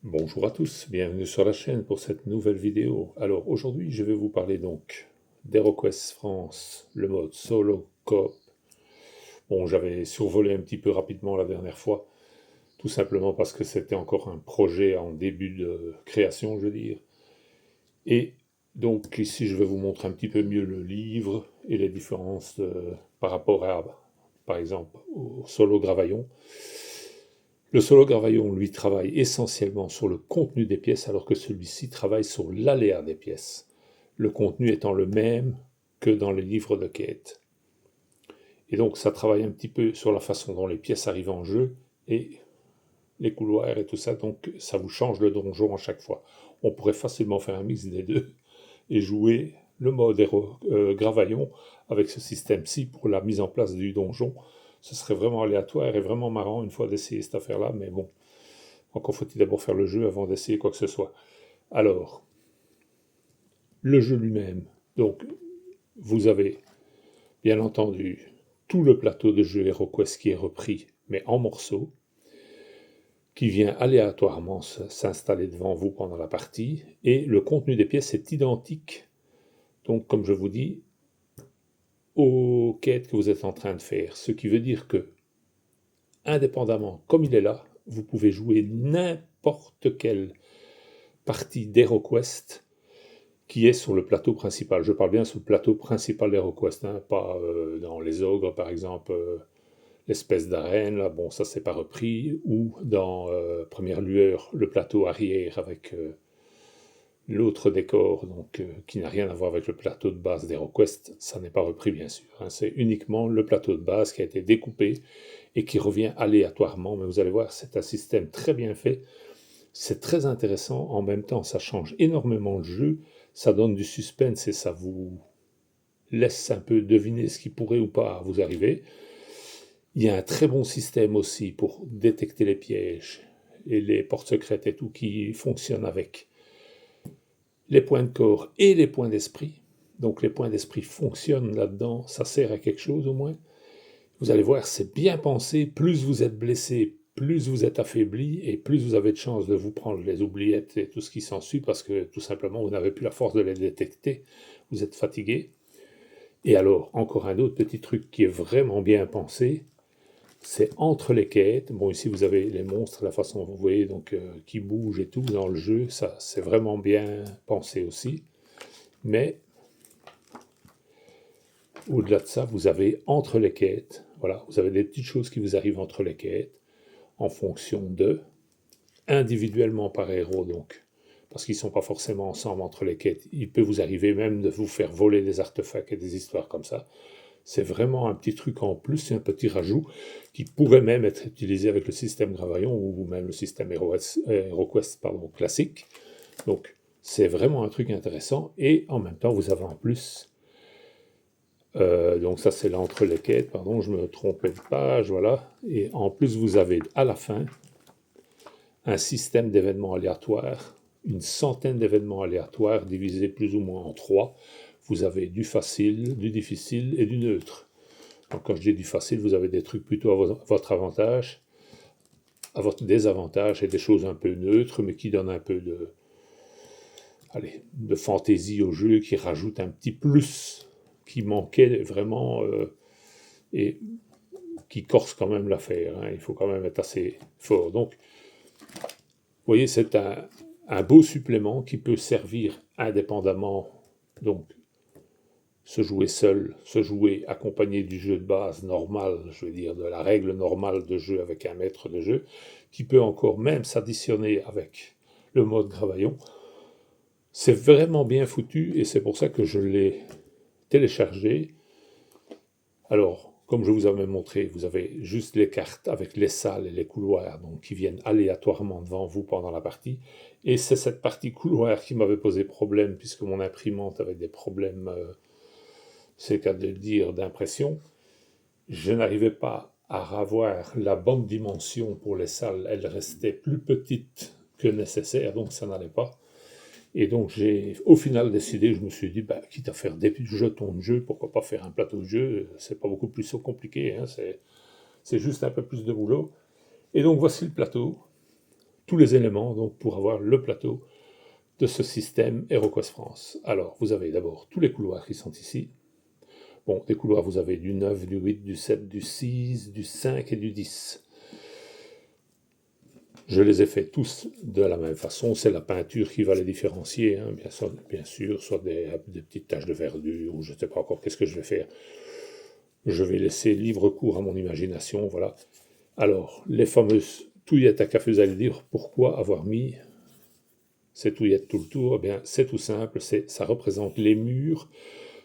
Bonjour à tous, bienvenue sur la chaîne pour cette nouvelle vidéo. Alors aujourd'hui je vais vous parler donc d'HeroQuest France, le mode solo coop. Bon, j'avais survolé un petit peu rapidement la dernière fois, tout simplement parce que c'était encore un projet en début de création, je veux dire. Et donc ici je vais vous montrer un petit peu mieux le livre et les différences par rapport à, par exemple, au solo Gravaillon. Le solo Gravaillon, lui, travaille essentiellement sur le contenu des pièces, alors que celui-ci travaille sur l'aléa des pièces, le contenu étant le même que dans les livres de quête. Et donc, ça travaille un petit peu sur la façon dont les pièces arrivent en jeu et les couloirs et tout ça, donc ça vous change le donjon à chaque fois. On pourrait facilement faire un mix des deux et jouer le mode Gravaillon avec ce système-ci pour la mise en place du donjon. Ce serait vraiment aléatoire et vraiment marrant une fois d'essayer cette affaire-là, mais bon, encore faut-il d'abord faire le jeu avant d'essayer quoi que ce soit. Alors, le jeu lui-même. Donc, vous avez bien entendu tout le plateau de jeu HeroQuest qui est repris, mais en morceaux, qui vient aléatoirement s'installer devant vous pendant la partie, et le contenu des pièces est identique, donc comme je vous dis, aux quêtes que vous êtes en train de faire. Ce qui veut dire que, indépendamment, comme il est là, vous pouvez jouer n'importe quelle partie d'HeroQuest qui est sur le plateau principal. Je parle bien sur le plateau principal d'HeroQuest, hein, pas dans les ogres, par exemple, l'espèce d'arène, là, bon, ça c'est pas repris, ou dans Première Lueur, le plateau arrière avec l'autre décor, donc qui n'a rien à voir avec le plateau de base d'HeroQuest, ça n'est pas repris bien sûr. Hein, c'est uniquement le plateau de base qui a été découpé et qui revient aléatoirement, mais vous allez voir, c'est un système très bien fait. C'est très intéressant, en même temps ça change énormément le jeu, ça donne du suspense et ça vous laisse un peu deviner ce qui pourrait ou pas vous arriver. Il y a un très bon système aussi pour détecter les pièges et les portes secrètes et tout qui fonctionne avec les points de corps et les points d'esprit. Donc les points d'esprit fonctionnent là-dedans, ça sert à quelque chose au moins. Vous allez voir, c'est bien pensé, plus vous êtes blessé, plus vous êtes affaibli et plus vous avez de chances de vous prendre les oubliettes et tout ce qui s'ensuit parce que tout simplement vous n'avez plus la force de les détecter, vous êtes fatigué. Et alors, encore un autre petit truc qui est vraiment bien pensé, c'est entre les quêtes. Bon, ici vous avez les monstres, la façon dont vous voyez donc qui bougent et tout dans le jeu, ça c'est vraiment bien pensé aussi. Mais au-delà de ça, vous avez entre les quêtes, voilà, vous avez des petites choses qui vous arrivent entre les quêtes en fonction de, individuellement par héros donc, parce qu'ils ne sont pas forcément ensemble entre les quêtes. Il peut vous arriver même de vous faire voler des artefacts et des histoires comme ça. C'est vraiment un petit truc en plus, c'est un petit rajout qui pourrait même être utilisé avec le système Gravaillon ou même le système HeroQuest classique. Donc c'est vraiment un truc intéressant et en même temps vous avez en plus, donc ça c'est là entre les quêtes, pardon, je me trompais de page, voilà. Et en plus vous avez à la fin un système d'événements aléatoires, une centaine d'événements aléatoires divisés plus ou moins en trois. Vous avez du facile, du difficile et du neutre. Donc quand je dis du facile, vous avez des trucs plutôt à votre avantage, à votre désavantage et des choses un peu neutres, mais qui donnent un peu de fantaisie au jeu, qui rajoutent un petit plus qui manquait vraiment et qui corse quand même l'affaire. Hein. Il faut quand même être assez fort. Donc, vous voyez, c'est un beau supplément qui peut servir indépendamment, donc se jouer seul, se jouer accompagné du jeu de base normal, je veux dire de la règle normale de jeu avec un maître de jeu, qui peut encore même s'additionner avec le mode Gravaillon. C'est vraiment bien foutu et c'est pour ça que je l'ai téléchargé. Alors, comme je vous avais montré, vous avez juste les cartes avec les salles et les couloirs donc, qui viennent aléatoirement devant vous pendant la partie. Et c'est cette partie couloir qui m'avait posé problème puisque mon imprimante avait des problèmes, c'est le cas de le dire, d'impression. Je n'arrivais pas à avoir la bonne dimension pour les salles. Elles restaient plus petites que nécessaire, donc ça n'allait pas. Et donc j'ai au final décidé, je me suis dit, quitte à faire des jetons de jeu, pourquoi pas faire un plateau de jeu, c'est pas beaucoup plus compliqué, hein, c'est juste un peu plus de boulot. Et donc voici le plateau. tous les éléments donc, pour avoir le plateau de ce système HeroQuest France. Alors, vous avez d'abord tous les couloirs qui sont ici. Bon, des couloirs, vous avez du 9, du 8, du 7, du 6, du 5 et du 10. Je les ai faits tous de la même façon, c'est la peinture qui va les différencier, hein, bien sûr, soit des petites taches de verdure, ou je ne sais pas encore qu'est-ce que je vais faire. Je vais laisser libre cours à mon imagination, voilà. Alors, les fameuses touillettes à café, vous allez dire, pourquoi avoir mis ces touillettes tout le tour? Eh bien, c'est tout simple, ça représente les murs.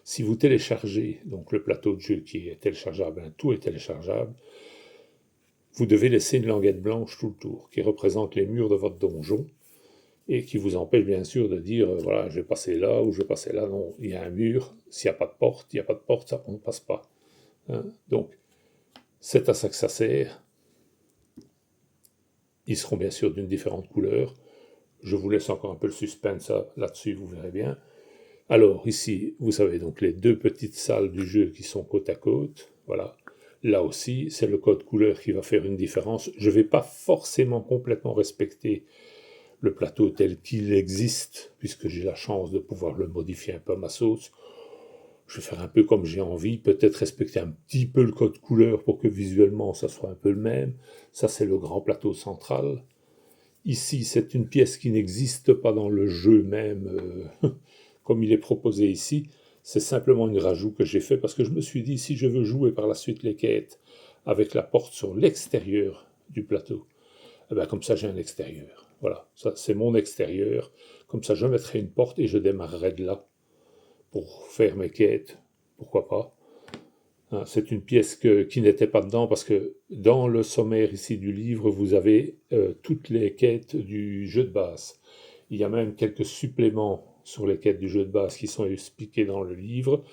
Si vous téléchargez donc le plateau de jeu qui est téléchargeable, hein, tout est téléchargeable, vous devez laisser une languette blanche tout le tour, qui représente les murs de votre donjon, et qui vous empêche bien sûr de dire, voilà, je vais passer là, ou je vais passer là. Non, il y a un mur, s'il n'y a pas de porte, il n'y a pas de porte, ça, on ne passe pas. Hein. Donc, c'est à ça que ça sert. Ils seront bien sûr d'une différente couleur. Je vous laisse encore un peu le suspense là-dessus, vous verrez bien. Alors, ici, vous savez donc les deux petites salles du jeu qui sont côte à côte, voilà. Là aussi, c'est le code couleur qui va faire une différence. Je ne vais pas forcément complètement respecter le plateau tel qu'il existe, puisque j'ai la chance de pouvoir le modifier un peu à ma sauce. Je vais faire un peu comme j'ai envie, peut-être respecter un petit peu le code couleur pour que visuellement ça soit un peu le même. Ça, c'est le grand plateau central. Ici, c'est une pièce qui n'existe pas dans le jeu même, comme il est proposé ici. C'est simplement une rajout que j'ai fait parce que je me suis dit, si je veux jouer par la suite les quêtes avec la porte sur l'extérieur du plateau, eh bien, comme ça j'ai un extérieur. Voilà, ça c'est mon extérieur. Comme ça je mettrai une porte et je démarrerai de là pour faire mes quêtes. Pourquoi pas. Hein, c'est une pièce qui n'était pas dedans parce que dans le sommaire ici du livre, vous avez toutes les quêtes du jeu de base. Il y a même quelques suppléments sur les quêtes du jeu de base qui sont expliqués dans le livre,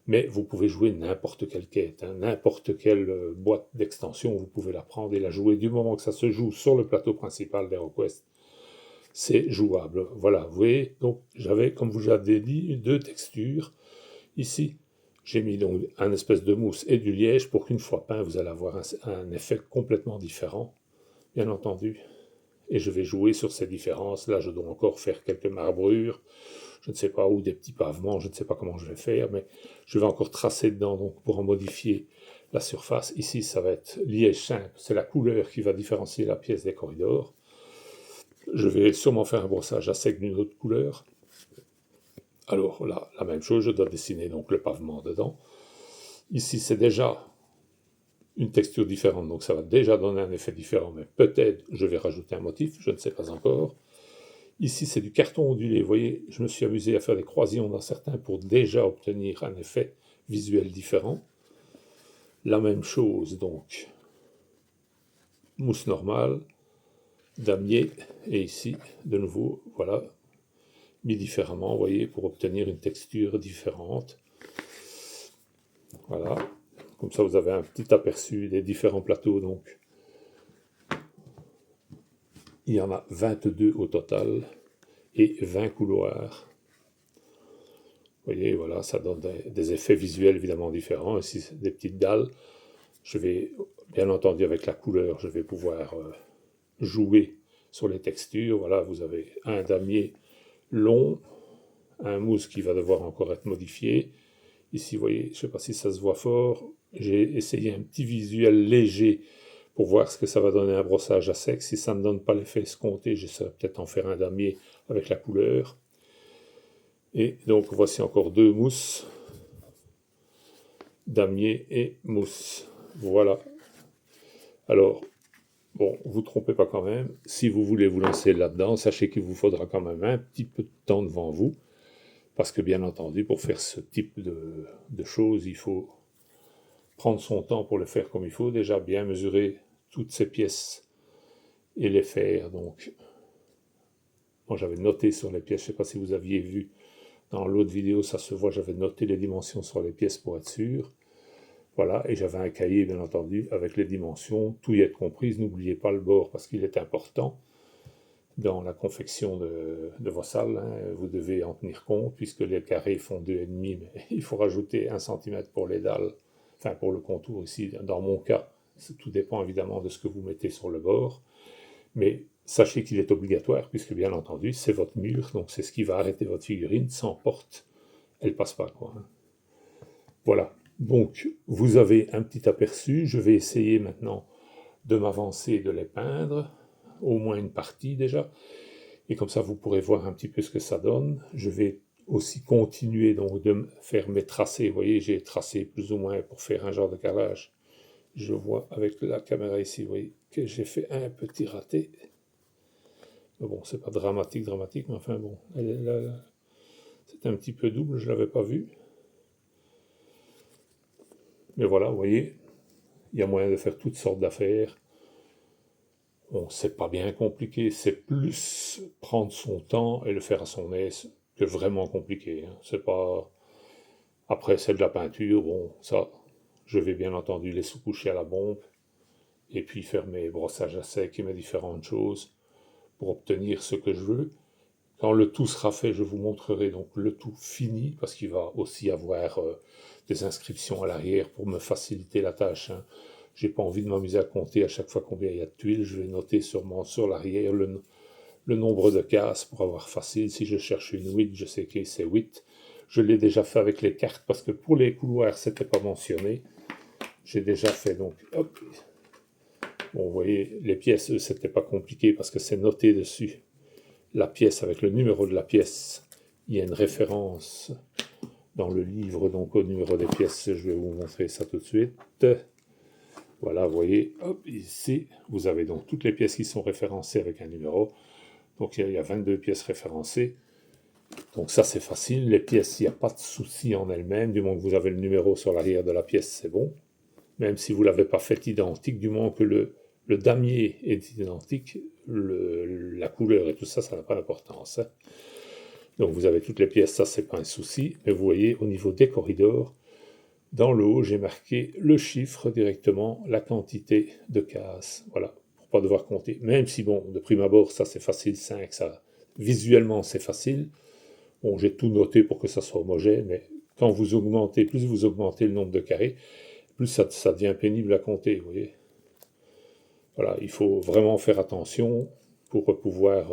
mais vous pouvez jouer n'importe quelle quête, hein, n'importe quelle boîte d'extension, vous pouvez la prendre et la jouer du moment que ça se joue sur le plateau principal d'HeroQuest. C'est jouable. Voilà, vous voyez, donc j'avais, comme vous l'avez dit, deux textures. Ici, j'ai mis donc un espèce de mousse et du liège pour qu'une fois peint, vous allez avoir un effet complètement différent, bien entendu. Et je vais jouer sur ces différences. Là, je dois encore faire quelques marbrures, je ne sais pas où, des petits pavements, je ne sais pas comment je vais faire, mais je vais encore tracer dedans donc, pour en modifier la surface. Ici, ça va être liège simple, c'est la couleur qui va différencier la pièce des corridors. Je vais sûrement faire un brossage à sec d'une autre couleur. Alors là, la même chose, je dois dessiner donc le pavement dedans. Ici, c'est déjà une texture différente, donc ça va déjà donner un effet différent, mais peut-être je vais rajouter un motif, je ne sais pas encore. Ici, c'est du carton ondulé. Vous voyez, je me suis amusé à faire des croisillons dans certains pour déjà obtenir un effet visuel différent. La même chose, donc, mousse normale, damier, et ici, de nouveau, voilà, mis différemment, vous voyez, pour obtenir une texture différente. Voilà, comme ça vous avez un petit aperçu des différents plateaux, donc. Il y en a 22 au total, et 20 couloirs. Vous voyez, voilà, ça donne des effets visuels évidemment différents. Ici, c'est des petites dalles. Je vais, bien entendu, avec la couleur, je vais pouvoir jouer sur les textures. Voilà, vous avez un damier long, un mousse qui va devoir encore être modifié. Ici, vous voyez, je ne sais pas si ça se voit fort, j'ai essayé un petit visuel léger pour voir ce que ça va donner un brossage à sec. Si ça ne donne pas l'effet escompté, j'essaierai peut-être en faire un damier avec la couleur. Et donc voici encore deux mousses, damier et mousse. Voilà. Alors, bon, vous ne trompez pas quand même. Si vous voulez vous lancer là-dedans, sachez qu'il vous faudra quand même un petit peu de temps devant vous. Parce que bien entendu, pour faire ce type de choses, il faut prendre son temps pour le faire comme il faut. Déjà bien mesurer toutes ces pièces et les faire. Donc, moi j'avais noté sur les pièces, je ne sais pas si vous aviez vu dans l'autre vidéo, ça se voit, j'avais noté les dimensions sur les pièces pour être sûr. Voilà, et j'avais un cahier bien entendu avec les dimensions, tout y est comprise. N'oubliez pas le bord parce qu'il est important dans la confection de vos salles. Hein, vous devez en tenir compte puisque les carrés font 2,5, mais il faut rajouter 1 cm pour les dalles, enfin pour le contour ici. Dans mon cas, tout dépend évidemment de ce que vous mettez sur le bord. Mais sachez qu'il est obligatoire, puisque bien entendu, c'est votre mur, donc c'est ce qui va arrêter votre figurine. Sans porte, elle passe pas, quoi. Voilà, donc vous avez un petit aperçu. Je vais essayer maintenant de m'avancer et de les peindre, au moins une partie déjà, et comme ça vous pourrez voir un petit peu ce que ça donne. Je vais aussi continuer donc de faire mes tracés. Vous voyez, j'ai tracé plus ou moins pour faire un genre de carrelage. Je vois avec la caméra ici, vous voyez, que j'ai fait un petit raté. Mais bon, c'est pas dramatique, mais enfin bon, c'est un petit peu double, je l'avais pas vu. Mais voilà, vous voyez, il y a moyen de faire toutes sortes d'affaires. Bon, c'est pas bien compliqué, c'est plus prendre son temps et le faire à son aise que vraiment compliqué. Hein. C'est pas... Après, c'est de la peinture, bon, ça, je vais bien entendu les sous-coucher à la bombe et puis faire mes brossages à sec et mes différentes choses pour obtenir ce que je veux. Quand le tout sera fait, je vous montrerai donc le tout fini, parce qu'il va aussi avoir des inscriptions à l'arrière pour me faciliter la tâche. Hein. J'ai pas envie de m'amuser à compter à chaque fois combien il y a de tuiles. Je vais noter sûrement sur l'arrière le nombre de cases pour avoir facile. Si je cherche une 8, je sais que c'est 8. Je l'ai déjà fait avec les cartes, parce que pour les couloirs, c'était pas mentionné. J'ai déjà fait donc, hop. Bon, vous voyez, les pièces, c'était pas compliqué parce que c'est noté dessus. La pièce avec le numéro de la pièce. Il y a une référence dans le livre donc au numéro des pièces. Je vais vous montrer ça tout de suite. Voilà, vous voyez, hop, ici, vous avez donc toutes les pièces qui sont référencées avec un numéro. Donc il y a 22 pièces référencées. Donc ça c'est facile. Les pièces, il n'y a pas de souci en elles-mêmes. Du moment que vous avez le numéro sur l'arrière de la pièce, c'est bon. Même si vous ne l'avez pas fait identique, du moment que le damier est identique, la couleur et tout ça, ça n'a pas d'importance. Hein. Donc vous avez toutes les pièces, ça c'est pas un souci. Mais vous voyez, au niveau des corridors, dans le haut, j'ai marqué le chiffre directement, la quantité de cases. Voilà, pour pas devoir compter. Même si, bon, de prime abord, ça c'est facile, 5, ça, visuellement c'est facile. Bon, j'ai tout noté pour que ça soit homogène, mais quand vous augmentez, plus vous augmentez le nombre de carrés, plus ça devient pénible à compter, vous voyez. Voilà, il faut vraiment faire attention pour pouvoir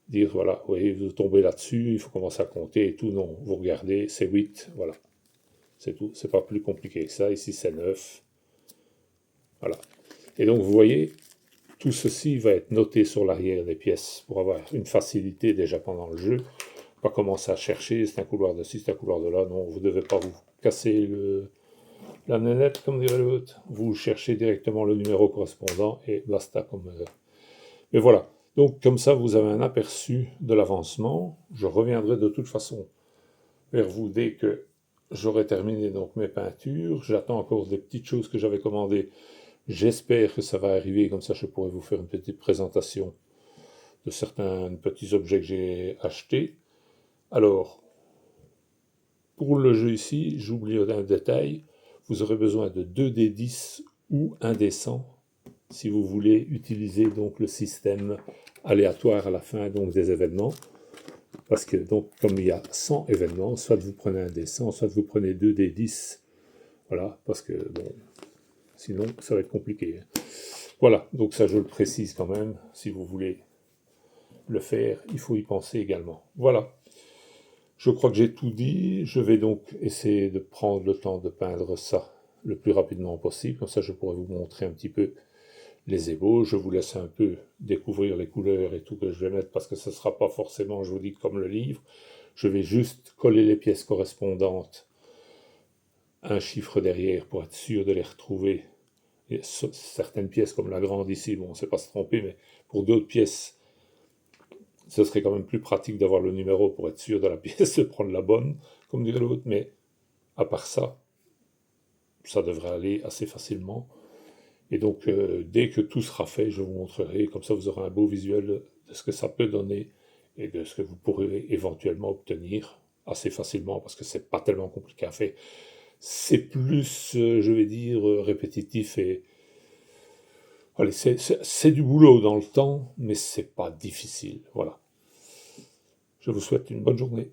dire, voilà, vous voyez, vous tombez là-dessus, il faut commencer à compter et tout. Non, vous regardez, c'est 8, voilà. C'est tout, c'est pas plus compliqué que ça. Ici, c'est 9. Voilà. Et donc, vous voyez, tout ceci va être noté sur l'arrière des pièces pour avoir une facilité déjà pendant le jeu. Pas commencer à chercher, c'est un couloir de ci, c'est un couloir de là. Non, vous ne devez pas vous casser la nénette, comme dirait l'autre. Vous cherchez directement le numéro correspondant et basta. Mais voilà. Donc, comme ça, vous avez un aperçu de l'avancement. Je reviendrai de toute façon vers vous dès que j'aurai terminé donc mes peintures. J'attends encore des petites choses que j'avais commandées. J'espère que ça va arriver, comme ça je pourrai vous faire une petite présentation de certains petits objets que j'ai achetés. Alors, pour le jeu ici, j'oublie un détail, vous aurez besoin de 2 dés 10 ou 1 dé 100 si vous voulez utiliser donc le système aléatoire à la fin donc des événements. Parce que donc comme il y a 100 événements, soit vous prenez 1 dé 100, soit vous prenez 2 dés 10. Voilà, parce que bon, sinon ça va être compliqué. Voilà, donc ça je le précise quand même, si vous voulez le faire, il faut y penser également. Voilà, je crois que j'ai tout dit, je vais donc essayer de prendre le temps de peindre ça le plus rapidement possible, comme ça je pourrai vous montrer un petit peu les ébauches, je vous laisse un peu découvrir les couleurs et tout que je vais mettre, parce que ce ne sera pas forcément, je vous dis, comme le livre, je vais juste coller les pièces correspondantes, un chiffre derrière pour être sûr de les retrouver. Et certaines pièces comme la grande ici, bon, on ne sait pas se tromper, mais pour d'autres pièces, ce serait quand même plus pratique d'avoir le numéro pour être sûr de la pièce, de prendre la bonne, comme dirait l'autre, mais à part ça, ça devrait aller assez facilement. Et donc, dès que tout sera fait, je vous montrerai, comme ça vous aurez un beau visuel de ce que ça peut donner et de ce que vous pourrez éventuellement obtenir assez facilement, parce que c'est pas tellement compliqué à faire. C'est plus, je vais dire, répétitif et... Allez, c'est du boulot dans le temps, mais c'est pas difficile. Voilà. Je vous souhaite une bonne journée.